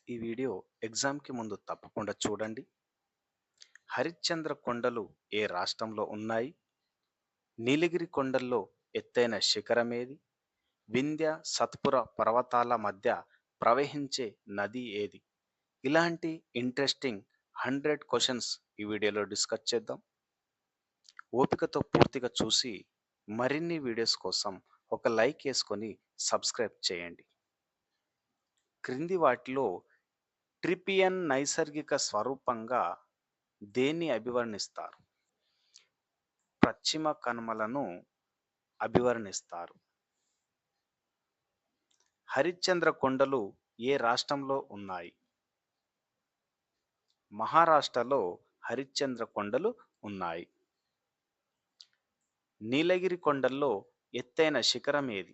ఈ వీడియో ఎగ్జామ్‌కి ముందు తప్పకుండా చూడండి. హరిశ్చంద్ర కొండలు ఏ రాష్ట్రంలో ఉన్నాయి? నీలగిరి కొండల్లో ఎత్తైన శిఖరమేది? వింధ్య, సత్పుర పర్వతాల మధ్య ప్రవహించే నది ఏది? ఇలాంటి ఇంట్రెస్టింగ్ 100 క్వెషన్స్ ఈ వీడియోలో డిస్కస్ చేద్దాం. ఓపికతో పూర్తిగా చూసి మరిన్ని వీడియోస్ కోసం ఒక లైక్ ఏసుకొని సబ్స్క్రైబ్ చేయండి. క్రింది వాటిలో ట్రిపియన్ నైసర్గిక స్వరూపంగా దేన్ని అభివర్ణిస్తారు? పశ్చిమ కనుమలను అభివర్ణిస్తారు. హరిశ్చంద్ర కొండలు ఏ రాష్ట్రంలో ఉన్నాయి? మహారాష్ట్రలో హరిశ్చంద్ర కొండలు ఉన్నాయి. నీలగిరి కొండల్లో ఎత్తైన శిఖరం ఏది?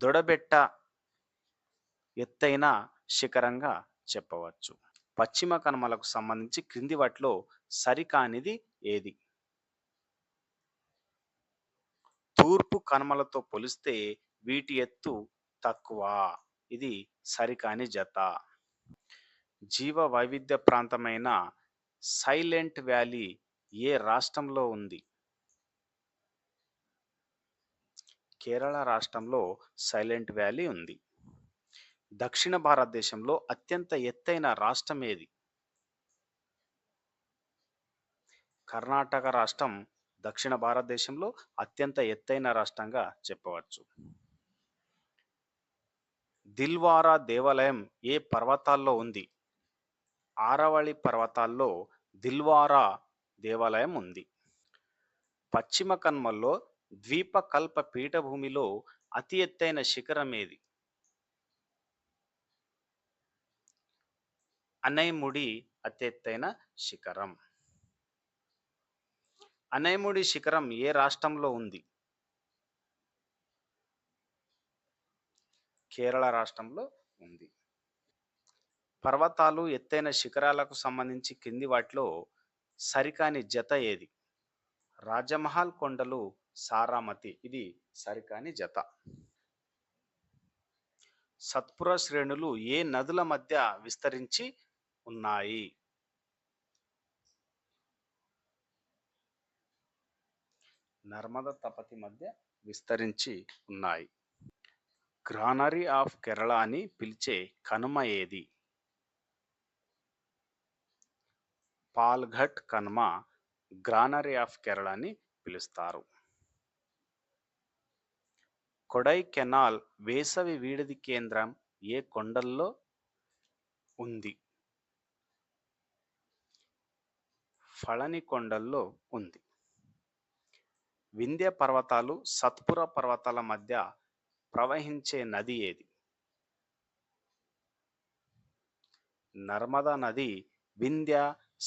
దొడబెట్ట ఎత్తైన శిఖరంగా చెప్పవచ్చు. పశ్చిమ కనుమలకు సంబంధించి క్రింది వాటిలో సరికానిది ఏది? తూర్పు కనుమలతో పోలిస్తే వీటి ఎత్తు తక్కువ. ఇది సరికాని జత. జీవ వైవిధ్య ప్రాంతమైన సైలెంట్ వ్యాలీ ఏ రాష్ట్రంలో ఉంది? కేరళ రాష్ట్రంలో సైలెంట్ వ్యాలీ ఉంది. దక్షిణ భారతదేశంలో అత్యంత ఎత్తైన రాష్ట్రం ఏది? కర్ణాటక రాష్ట్రం దక్షిణ భారతదేశంలో అత్యంత ఎత్తైన రాష్ట్రంగా చెప్పవచ్చు. దిల్వారా దేవాలయం ఏ పర్వతాల్లో ఉంది? ఆరవళి పర్వతాల్లో దిల్వారా దేవాలయం ఉంది. పశ్చిమ కనుమల్లో ద్వీపకల్ప పీఠభూమిలో అతి ఎత్తైన శిఖరం ఏది? అనైముడి అతి ఎత్తైన శిఖరం. అనైముడి శిఖరం ఏ రాష్ట్రంలో ఉంది? కేరళ రాష్ట్రంలో ఉంది. పర్వతాలు, ఎత్తైన శిఖరాలకు సంబంధించి కింది వాటిలో సరికాని జత ఏది? రాజమహల్ కొండలు, సారామతి. ఇది సరికాని జత. సత్పుర శ్రేణులు ఏ నదుల మధ్య విస్తరించి ఉన్నాయి? నర్మద, తపతి మధ్య విస్తరించి ఉన్నాయి. గ్రానరీ ఆఫ్ కేరళ అని పిలిచే కనుమ ఏది? పాల్ఘట్ కనుమ గ్రానరీ ఆఫ్ కేరళ అని పిలుస్తారు. కొడైకెనాల్ వేసవి వీడిది కేంద్రం ఏ కొండల్లో ఉంది? ఫళని కొండల్లో ఉంది. వింధ్య పర్వతాలు, సత్పుర పర్వతాల మధ్య ప్రవహించే నది ఏది? నర్మదా నది వింధ్య,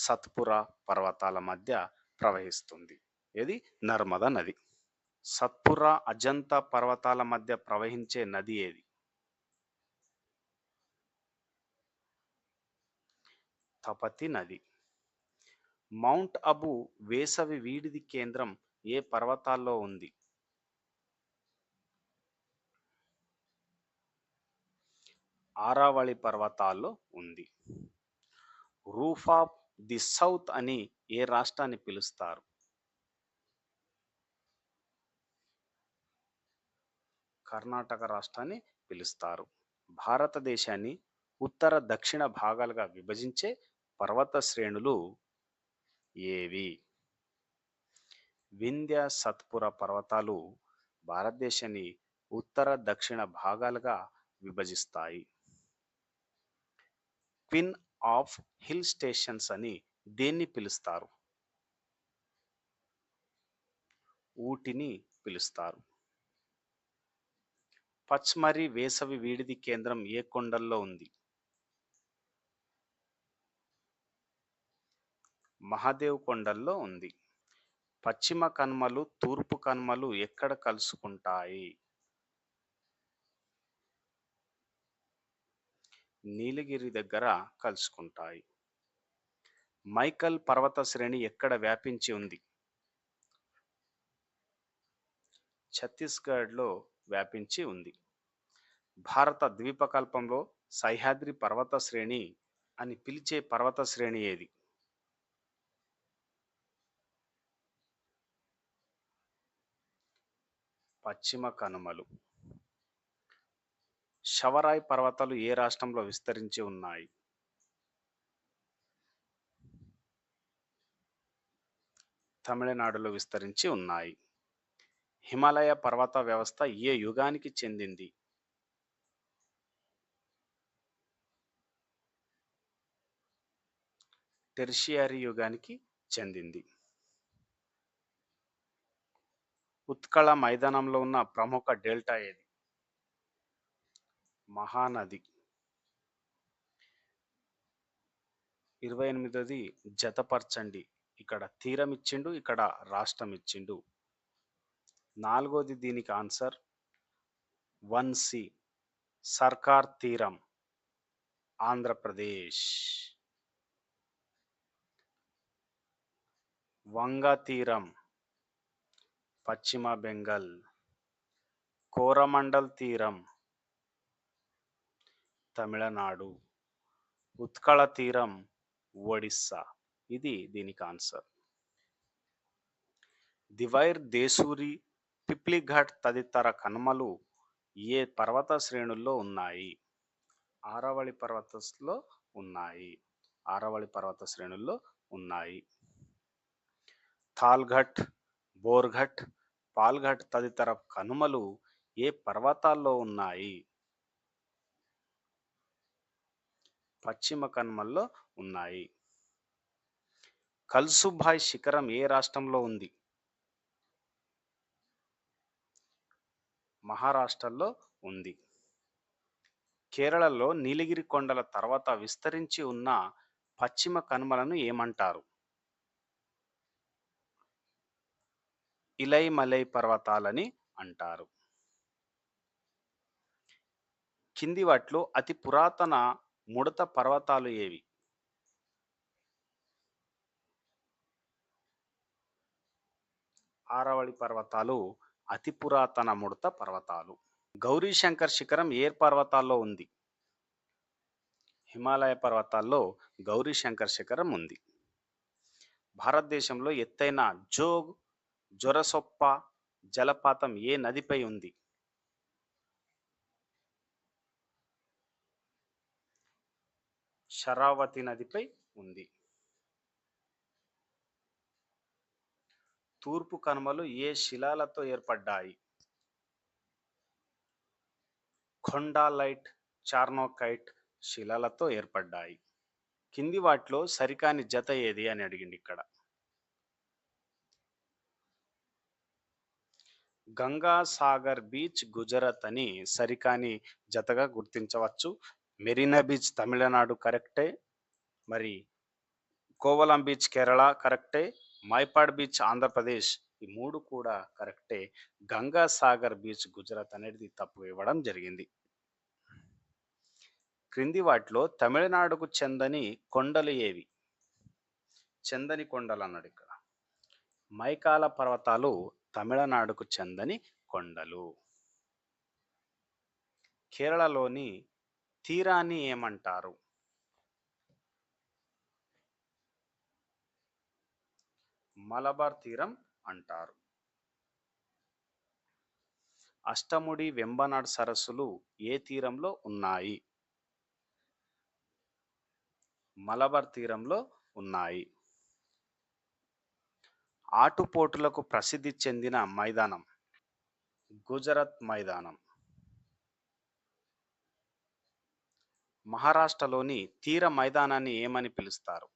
సత్పుర పర్వతాల మధ్య ప్రవహిస్తుంది. ఇది నర్మదా నది. సత్పుర, అజంతా పర్వతాల మధ్య ప్రవహించే నది ఏది? తపతి నది. మౌంట్ అబు వేసవి వీడిది కేంద్రం ఏ పర్వతాల్లో ఉంది? ఆరావళి పర్వతాల్లో ఉంది. రూఫ్ ఆఫ్ ది సౌత్ అని ఏ రాష్ట్రాన్ని పిలుస్తారు? కర్ణాటక రాష్ట్రాన్ని పిలుస్తారు. భారతదేశాన్ని ఉత్తర, దక్షిణ భాగాలుగా విభజించే పర్వత శ్రేణులు ఏవి? వింధ్య, సత్పుర పర్వతాలు భారతదేశాన్ని ఉత్తర, దక్షిణ భాగాలుగా విభజిస్తాయి. క్వీన్ ఆఫ్ హిల్ స్టేషన్స్ అని దేన్ని పిలుస్తారు? ఊటీని పిలుస్తారు. పచ్మరీ వేసవి వీడిది కేంద్రం ఏ కొండల్లో ఉంది? మహాదేవ్ కొండల్లో ఉంది. పశ్చిమ కనుమలు, తూర్పు కనుమలు ఎక్కడ కలుసుకుంటాయి? నీలగిరి దగ్గర కలుసుకుంటాయి. మైకల్ పర్వత శ్రేణి ఎక్కడ వ్యాపించి ఉంది? ఛత్తీస్గఢ్లో వ్యాపించి ఉంది. భారత ద్వీపకల్పంలో సహ్యాద్రి పర్వత శ్రేణి అని పిలిచే పర్వత శ్రేణి ఏది? పశ్చిమ కనుమలు. శవరాయ్ పర్వతాలు ఏ రాష్ట్రంలో విస్తరించి ఉన్నాయి? తమిళనాడులో విస్తరించి ఉన్నాయి. హిమాలయ పర్వత వ్యవస్థ ఏ యుగానికి చెందింది? టెర్షియరీ యుగానికి చెందింది. ఉత్కళ మైదానంలో ఉన్న ప్రముఖ డెల్టా ఏది? మహానది. 28ది జతపరచండి. ఇక్కడ తీరం ఇచ్చిండు, ఇక్కడ రాష్ట్రం ఇచ్చిండు. 4ది దీనికి ఆన్సర్ 1C, సర్కార్ తీరం, ఆంధ్రప్రదేశ్. వంగ తీరం, పశ్చిమ బెంగాల్. కోరమండల్ తీరం, తమిళనాడు. ఉత్కళ తీరం, ఒడిస్సా. ఇది దీనికి ఆన్సర్. దివైర్, దేశూరి, పిప్లిఘాట్ తదితర కనుమలు ఏ పర్వత శ్రేణుల్లో ఉన్నాయి? ఆరావళి పర్వతంలో ఉన్నాయి. ఆరావళి పర్వత శ్రేణుల్లో ఉన్నాయి. థాల్ఘట్, బోర్ఘట్, పాల్ఘట్ తదితర కనుమలు ఏ పర్వతాల్లో ఉన్నాయి? పశ్చిమ కనుమల్లో ఉన్నాయి. కల్సుభాయ్ శిఖరం ఏ రాష్ట్రంలో ఉంది? మహారాష్ట్రలో ఉంది. కేరళలో నీలగిరి కొండల తర్వాత విస్తరించి ఉన్న పశ్చిమ కనుమలను ఏమంటారు? ఇలైమలై పర్వతాలని అంటారు. కింది వాటిలో అతి పురాతన ముడత పర్వతాలు ఏవి? ఆరావళి పర్వతాలు అతి పురాతన ముడత పర్వతాలు. గౌరీశంకర్ శిఖరం ఏ పర్వతాల్లో ఉంది? హిమాలయ పర్వతాల్లో గౌరీశంకర్ శిఖరం ఉంది. భారతదేశంలో ఎత్తైన జోగ్ జొరసొప్ప జలపాతం ఏ నదిపై ఉంది? శరావతి నదిపై ఉంది. తూర్పు కనుమలు ఏ శిలాలతో ఏర్పడ్డాయి? ఖొండాలైట్, చార్నోకైట్ శిలలతో ఏర్పడ్డాయి. కింది వాటిలో సరికాని జత ఏది అని అడిగింది ఇక్కడ. గంగా సాగర్ బీచ్ గుజరాత్ అని సరికాని జతగా గుర్తించవచ్చు. మెరీనా బీచ్ తమిళనాడు కరెక్టే. మరి కోవలం బీచ్ కేరళ కరెక్టే. మైపాడ్ బీచ్ ఆంధ్రప్రదేశ్, ఈ 3 కూడా కరెక్టే. గంగా సాగర్ బీచ్ గుజరాత్ అనేది తప్పు ఇవ్వడం జరిగింది. క్రింది వాటిలో తమిళనాడుకు చెందని కొండలు ఏవి? చెందని కొండలు అన్నాడు ఇక్కడ. మైకాల పర్వతాలు తమిళనాడుకు చెందని కొండలు. కేరళలోని తీరాన్ని ఏమంటారు? మలబార్ తీరం అంటారు. అష్టముడి, వెంబనాడ్ సరస్సులు ఏ తీరంలో ఉన్నాయి? మలబార్ తీరంలో ఉన్నాయి. ఆటుపోటులకు ప్రసిద్ధి చెందిన మైదానం? గుజరాత్ మైదానం. మహారాష్ట్రలోని తీర మైదానాన్ని ఏమని పిలుస్తారు?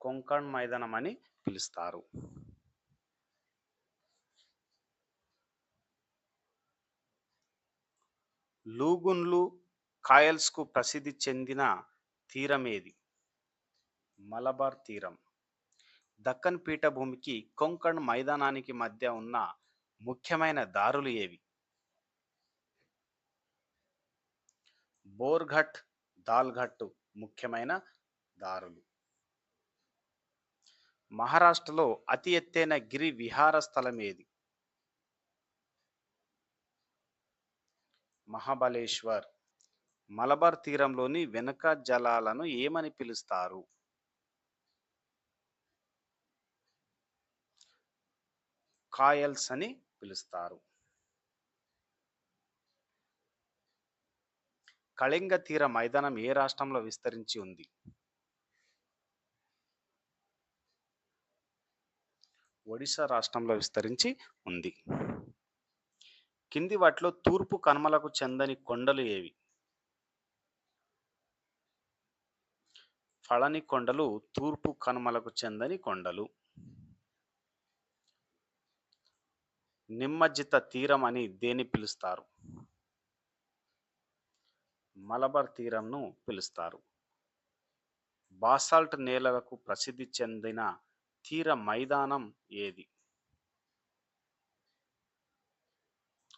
కొంకణ్ మైదానం అని పిలుస్తారు. లూగున్లు, కాయల్స్కు ప్రసిద్ధి చెందిన తీరం ఏది? మలబార్ తీరం. దక్కన్ పీఠభూమికి కొంకణ్ మైదానానికి మధ్య ఉన్న ముఖ్యమైన దారులు ఏవి? బోర్ఘట్, దాల్ఘట్ ముఖ్యమైన దారులు. మహారాష్ట్రలో అతి ఎత్తైన గిరి విహార స్థలం ఏది? మహాబలేశ్వర్. మలబార్ తీరంలోని వెనుక జలాలను ఏమని పిలుస్తారు? కాయల్స్ అని పిలుస్తారు. కళింగ తీర మైదానం ఏ రాష్ట్రంలో విస్తరించి ఉంది? ఒడిశా రాష్ట్రంలో విస్తరించి ఉంది. కింది వాటిలో తూర్పు కనుమలకు చెందని కొండలు ఏవి? పళని కొండలు తూర్పు కనుమలకు చెందని కొండలు. నిమ్మజిత తీరం అని దేని పిలుస్తారు? మలబార్ తీరంను పిలుస్తారు. బాసాల్ట్ నేలలకు ప్రసిద్ధి చెందిన తీర మైదానం ఏది?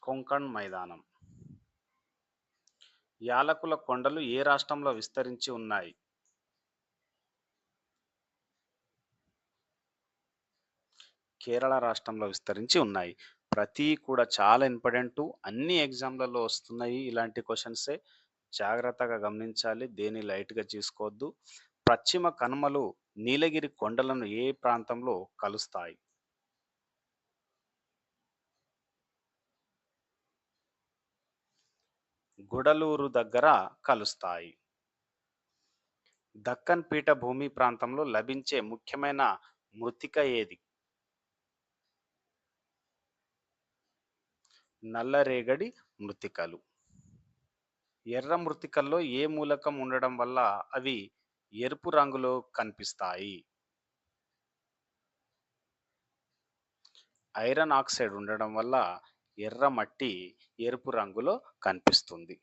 కొంకణ్ మైదానం. యాలకుల కొండలు ఏ రాష్ట్రంలో విస్తరించి ఉన్నాయి? కేరళ రాష్ట్రంలో విస్తరించి ఉన్నాయి. ప్రతి కూడా చాలా ఇంపార్టెంట్. అన్ని ఎగ్జామ్లలో వస్తున్నాయి ఇలాంటి క్వశ్చన్సే. జాగ్రత్తగా గమనించాలి. దేని లైట్గా తీసుకోవద్దు. పశ్చిమ కనుమలు నీలగిరి కొండలను ఏ ప్రాంతంలో కలుస్తాయి? గుడలూరు దగ్గర కలుస్తాయి. దక్కన్ పీఠభూమి ప్రాంతంలో లభించే ముఖ్యమైన మృత్తిక ఏది? నల్లరేగడి మృత్తికలు. ఎర్ర మృత్తికల్లో ఏ మూలకం ఉండడం వల్ల అవి ఎరుపు రంగులో కనిపిస్తాయి? ఐరన్ ఆక్సైడ్ ఉండడం వల్ల ఎర్ర మట్టి ఎరుపు రంగులో కనిపిస్తుంది.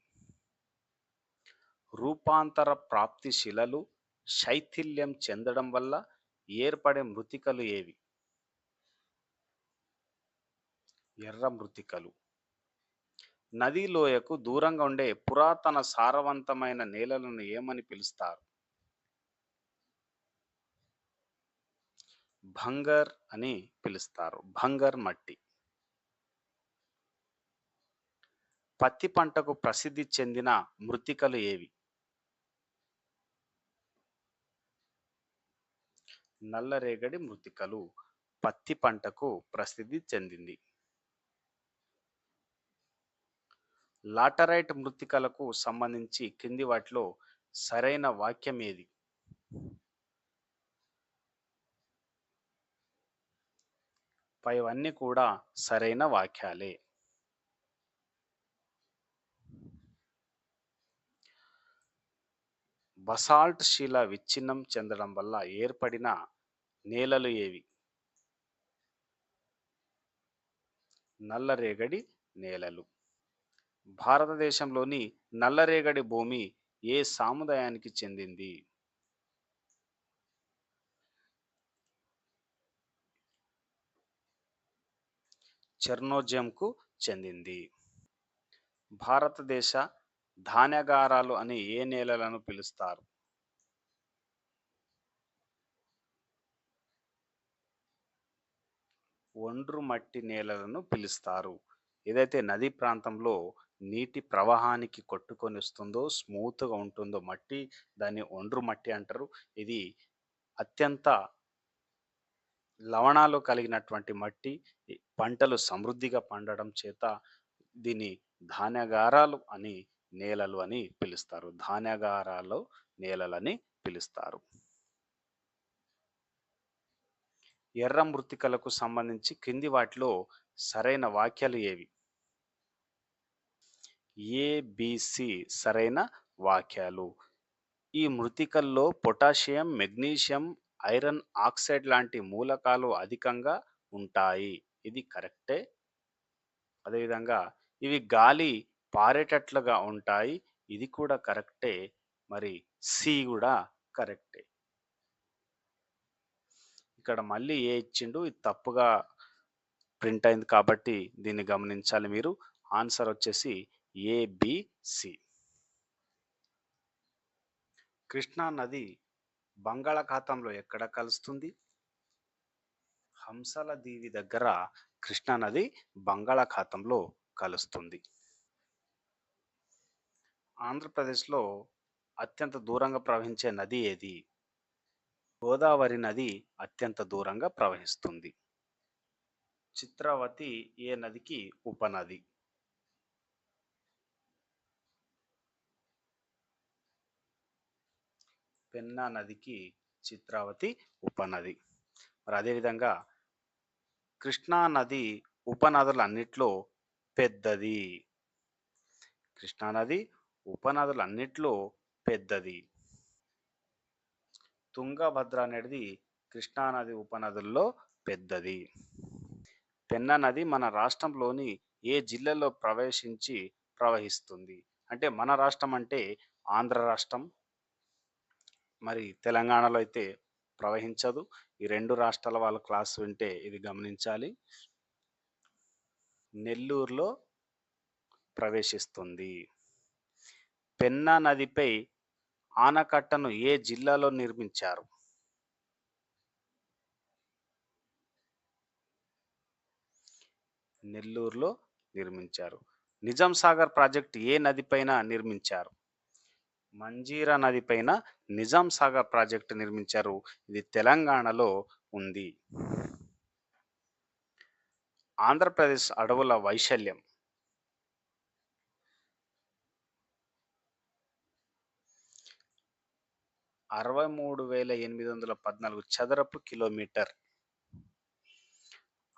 రూపాంతర ప్రాప్తి శిలలు శైథిల్యం చెందడం వల్ల ఏర్పడే మృత్తికలు ఏవి? ఎర్ర మృత్తికలు. నదీ లోయకు దూరంగా ఉండే పురాతన సారవంతమైన నేలలను ఏమని పిలుస్తారు? భంగర్ అని పిలుస్తారు. భంగర్ మట్టి. పత్తి పంటకు ప్రసిద్ధి చెందిన మృత్తికలు ఏవి? నల్లరేగడి మృత్తికలు పత్తి పంటకు ప్రసిద్ధి చెందింది. లాటరైట్ మృత్తికలకు సంబంధించి కింది వాటిలో సరైన వాక్యం ఏది? పైవన్నీ కూడా సరైన వాక్యాలే. బసాల్ట్ శిల విచ్ఛిన్నం చెందడం వల్ల ఏర్పడిన నేలలు ఏవి? నల్లరేగడి నేలలు. భారతదేశంలోని నల్లరేగడి భూమి ఏ సముదాయానికి చెందింది? చెర్నోజంకు చెందింది. భారతదేశ ధాన్యాగారాలు అని ఏ నేలలను పిలుస్తారు? ఒండ్రు మట్టి నేలలను పిలుస్తారు. ఏదైతే నదీ ప్రాంతంలో నీటి ప్రవాహానికి కొట్టుకొని వస్తుందో స్మూత్గా ఉంటుందో మట్టి, దాన్ని ఒండ్రు మట్టి అంటారు. ఇది అత్యంత లవణాలు కలిగినటువంటి మట్టి. పంటలు సమృద్ధిగా పండడం చేత దీన్ని ధాన్యాగారాలు అని నేలలు అని పిలుస్తారు. ధాన్యాగారాలు నేలలని పిలుస్తారు. ఎర్ర మృత్తికలకు సంబంధించి కింది వాటిలో సరైన వాక్యాలు ఏవి? ఏబిసి సరైన వాక్యాలు. ఈ మృత్తికల్లో పొటాషియం, మెగ్నీషియం, ఐరన్ ఆక్సైడ్ లాంటి మూలకాలు అధికంగా ఉంటాయి. ఇది కరెక్టే. అదేవిధంగా ఇవి గాలి పారేటట్లుగా ఉంటాయి. ఇది కూడా కరెక్టే. మరి సి కూడా కరెక్టే. ఇక్కడ మళ్ళీ ఏ ఇచ్చిండు, ఇది తప్పుగా ప్రింట్ అయింది కాబట్టి దీన్ని గమనించాలి మీరు. ఆన్సర్ వచ్చేసి ఏబిసి. కృష్ణా నది బంగాళాఖాతంలో ఎక్కడ కలుస్తుంది? హంసల దీవి దగ్గర కృష్ణా నది బంగాళాఖాతంలో కలుస్తుంది. ఆంధ్రప్రదేశ్‌లో అత్యంత దూరంగా ప్రవహించే నది ఏది? గోదావరి నది అత్యంత దూరంగా ప్రవహిస్తుంది. చిత్రావతి ఏ నదికి ఉపనది? పెన్నా నదికి చిత్రావతి ఉపనది. మరి అదేవిధంగా కృష్ణా నది ఉపనదులన్నిట్లో పెద్దది. కృష్ణా నది ఉపనదులన్నిట్లో పెద్దది. తుంగభద్ర అనేది కృష్ణా నది ఉపనదుల్లో పెద్దది. పెన్నా నది మన రాష్ట్రంలోని ఏ జిల్లాలో ప్రవహిస్తుంది? అంటే మన రాష్ట్రం అంటే ఆంధ్ర రాష్ట్రం. మరి తెలంగాణలో అయితే ప్రవహించదు. ఈ 2 రాష్ట్రాల వాళ్ళ క్లాస్ వింటే ఇది గమనించాలి. నెల్లూరులో ప్రవేశిస్తుంది. పెన్నా నదిపై ఆనకట్టను ఏ జిల్లాలో నిర్మించారు? నెల్లూరులో నిర్మించారు. నిజాం సాగర్ ప్రాజెక్టు ఏ నదిపైన నిర్మించారు? మంజీరా నదిపైన నిజాం సాగర్ ప్రాజెక్టు నిర్మించారు. ఇది తెలంగాణలో ఉంది. ఆంధ్రప్రదేశ్ అడవుల వైశాల్యం 63,814 చదరపు కిలోమీటర్.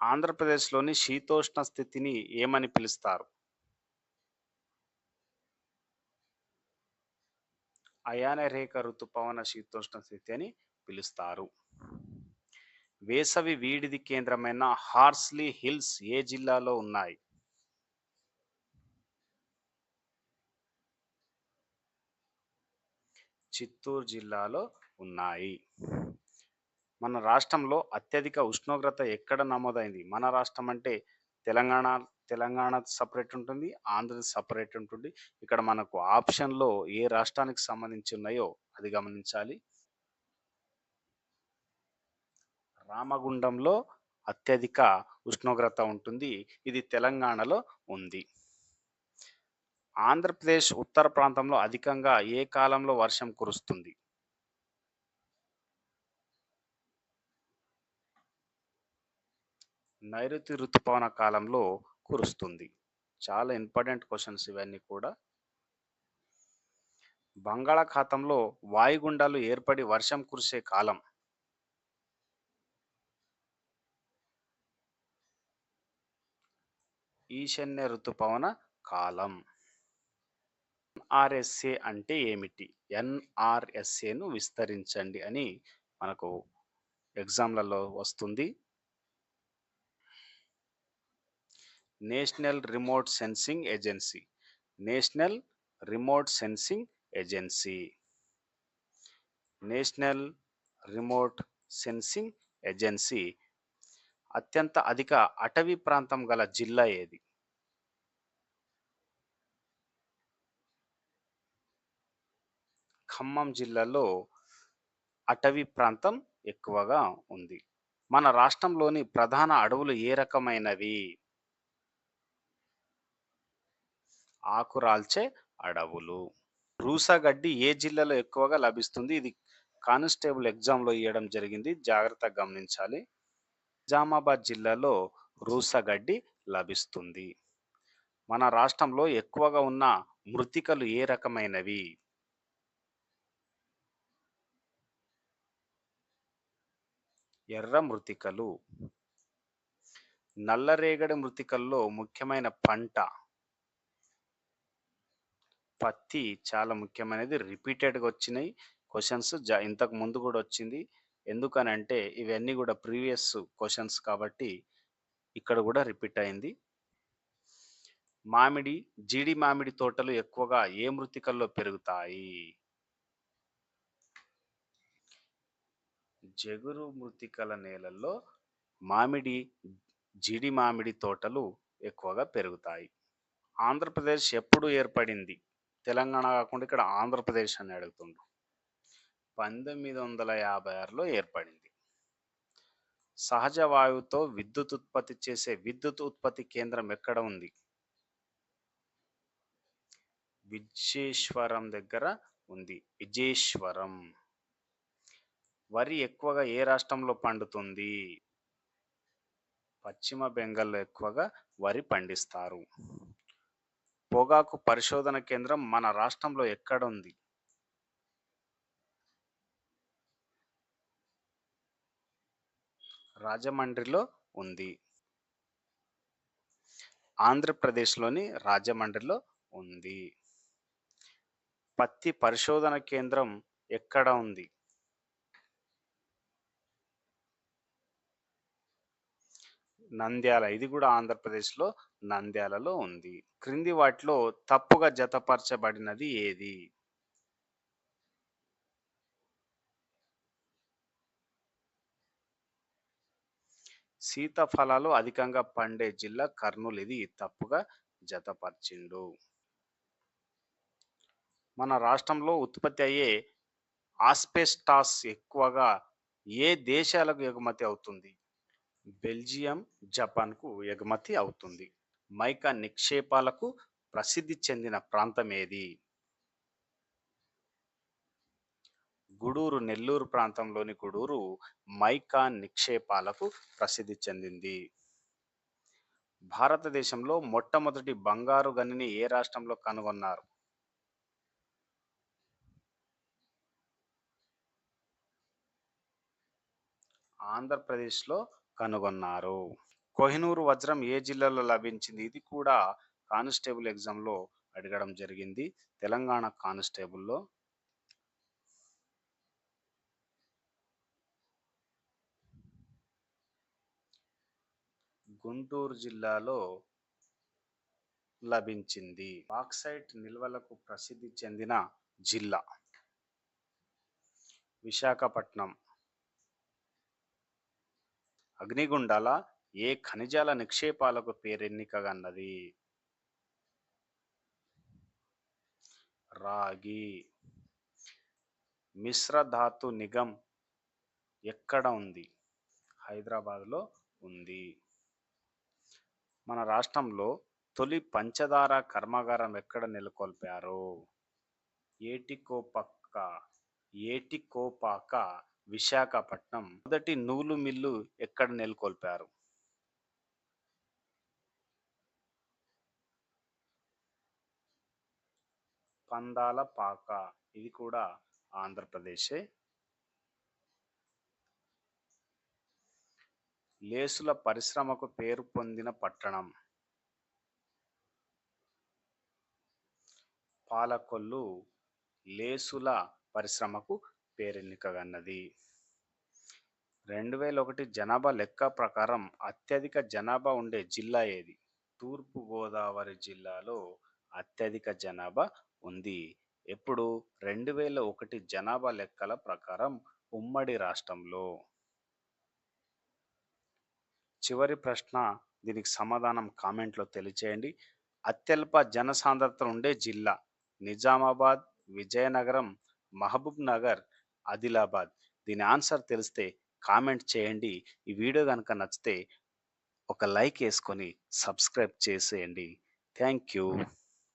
ఆంధ్రప్రదేశ్‌లోని శీతోష్ణ స్థితిని ఏమని పిలుస్తారు? అయాన రేఖ ఋతుపవన శీతోష్ణ స్థితి అని పిలుస్తారు. వేసవి వీడిది కేంద్రమైన హార్స్లీ హిల్స్ ఏ జిల్లాలో ఉన్నాయి? చిత్తూరు జిల్లాలో ఉన్నాయి. మన రాష్ట్రంలో అత్యధిక ఉష్ణోగ్రత ఎక్కడ నమోదైంది? మన రాష్ట్రం అంటే తెలంగాణ. తెలంగాణ సపరేట్ ఉంటుంది. ఆంధ్ర సపరేట్ ఉంటుంది. ఇక్కడ మనకు ఆప్షన్‌లో ఏ రాష్ట్రానికి సంబంధించి ఉన్నాయో అది గమనించాలి. రామగుండంలో అత్యధిక ఉష్ణోగ్రత ఉంటుంది. ఇది తెలంగాణలో ఉంది. ఆంధ్రప్రదేశ్ ఉత్తర ప్రాంతంలో అధికంగా ఏ కాలంలో వర్షం కురుస్తుంది? నైరుతి ఋతుపవన కాలంలో కురుస్తుంది. చాలా ఇంపార్టెంట్ క్వశ్చన్స్ ఇవన్నీ కూడా. బంగాళాఖాతంలో వాయుగుండాలు ఏర్పడి వర్షం కురిసే కాలం? ఈశాన్య ఋతుపవన కాలం. ఎన్ఆర్ఎస్ఏ అంటే ఏమిటి? ఎన్ఆర్ఎస్ఏను విస్తరించండి అని మనకు ఎగ్జామ్లలో వస్తుంది. National remote sensing agency. National remote sensing agency. National remote sensing agency అత్యంత అధిక అటవీ ప్రాంతం గల జిల్లా ఏది? ఖమ్మం జిల్లాలో అటవీ ప్రాంతం ఎక్కువగా ఉంది. మన రాష్ట్రంలోని ప్రధాన అడవులు ఏ రకమైనవి? ఆకురాల్చే అడవులు. రూసగడ్డి ఏ జిల్లాలో ఎక్కువగా లభిస్తుంది? ఇది కానిస్టేబుల్ ఎగ్జామ్‌లో ఇయ్యడం జరిగింది. జాగ్రత్తగా గమనించాలి. నిజామాబాద్ జిల్లాలో రూసగడ్డి లభిస్తుంది. మన రాష్ట్రంలో ఎక్కువగా ఉన్న మృత్తికలు ఏ రకమైనవి? ఎర్ర మృత్తికలు. నల్లరేగడి మృత్తికల్లో ముఖ్యమైన పంట? పత్తి చాలా ముఖ్యమైనది. రిపీటెడ్‌గా వచ్చినాయి క్వెషన్స్. ఇంతకు ముందు కూడా వచ్చింది. ఎందుకనంటే ఇవన్నీ కూడా ప్రీవియస్ క్వెషన్స్ కాబట్టి ఇక్కడ కూడా రిపీట్ అయింది. మామిడి, జీడి మామిడి తోటలు ఎక్కువగా ఏ మృత్తికల్లో పెరుగుతాయి? జగురు మృత్తికల నేలల్లో మామిడి, జీడి మామిడి తోటలు ఎక్కువగా పెరుగుతాయి. ఆంధ్రప్రదేశ్ ఎప్పుడు ఏర్పడింది? తెలంగాణ కాకుండా ఇక్కడ ఆంధ్రప్రదేశ్ అని అడుగుతుండ్రు. 1956లో ఏర్పడింది. సహజ వాయువుతో విద్యుత్ ఉత్పత్తి చేసే విద్యుత్ ఉత్పత్తి కేంద్రం ఎక్కడ ఉంది? విజేశ్వరం దగ్గర ఉంది. విజేశ్వరం. వరి ఎక్కువగా ఏ రాష్ట్రంలో పండుతుంది? పశ్చిమ బెంగాల్లో ఎక్కువగా వరి పండిస్తారు. పొగాకు పరిశోధన కేంద్రం మన రాష్ట్రంలో ఎక్కడుంది? రాజమండ్రిలో ఉంది. ఆంధ్రప్రదేశ్‌లోని రాజమండ్రిలో ఉంది. పత్తి పరిశోధన కేంద్రం ఎక్కడ ఉంది? నంద్యాల. ఇది కూడా ఆంధ్రప్రదేశ్‌లో నంద్యాలలో ఉంది. క్రింది వాటిలో తప్పుగా జతపరచబడినది ఏది? సీతాఫలాలు అధికంగా పండే జిల్లా కర్నూలు. ఇది తప్పుగా జతపరిచిండు. మన రాష్ట్రంలో ఉత్పత్తి అయ్యే ఆస్బెస్టాస్ ఎక్కువగా ఏ దేశాలకు ఎగుమతి అవుతుంది? బెల్జియం, జపాన్‌కు ఎగుమతి అవుతుంది. మైకా నిక్షేపాలకు ప్రసిద్ధి చెందిన ప్రాంతం ఏది? గూడూరు. నెల్లూరు ప్రాంతంలోని గూడూరు మైకా నిక్షేపాలకు ప్రసిద్ధి చెందింది. భారతదేశంలో మొట్టమొదటి బంగారు గనిని ఏ రాష్ట్రంలో కనుగొన్నారు? ఆంధ్రప్రదేశ్‌లో కనుగొన్నారు. కోహినూరు వజ్రం ఏ జిల్లాలో లభించింది? ఇది కూడా కానిస్టేబుల్ ఎగ్జామ్‌లో అడగడం జరిగింది. తెలంగాణ కానిస్టేబుల్‌లో. గుంటూరు జిల్లాలో లభించింది. బాక్సైట్ నిల్వలకు ప్రసిద్ధి చెందిన జిల్లా విశాఖపట్నం. అగ్నిగుండాల ఏ ఖనిజాల నిక్షేపాలకు పేరెన్నికగన్నది? రాగి. మిశ్రధాతు నిగం ఎక్కడ ఉంది? హైదరాబాద్లో ఉంది. మన రాష్ట్రంలో తొలి పంచదార కర్మాగారం ఎక్కడ నెలకొల్పారు? ఏటికోపాక, విశాఖపట్నం. మొదటి నూలు మిల్లు ఎక్కడ నెలకొల్పారు? పందాలపాక. ఇది కూడా ఆంధ్రప్రదేశే. లేసుల పరిశ్రమకు పేరు పొందిన పట్టణం? పాలకొల్లు. లేసుల పరిశ్రమకు పేరెన్నికగన్నది. 2001 జనాభా లెక్క ప్రకారం అత్యధిక జనాభా ఉండే జిల్లా ఏది? తూర్పుగోదావరి జిల్లాలో అత్యధిక జనాభా ఉంది. ఎప్పుడు? 2001 జనాభా లెక్కల ప్రకారం ఉమ్మడి రాష్ట్రంలో. చివరి ప్రశ్న, దీనికి సమాధానం కామెంట్లో తెలియచేయండి. అత్యల్ప జనసాంద్రత ఉండే జిల్లా? నిజామాబాద్, విజయనగరం, మహబూబ్ నగర్, ఆదిలాబాద్. దీని ఆన్సర్ తెలిస్తే కామెంట్ చేయండి. ఈ వీడియో కనుక నచ్చితే ఒక లైక్ వేసుకొని సబ్స్క్రైబ్ చేసేయండి. Thank you.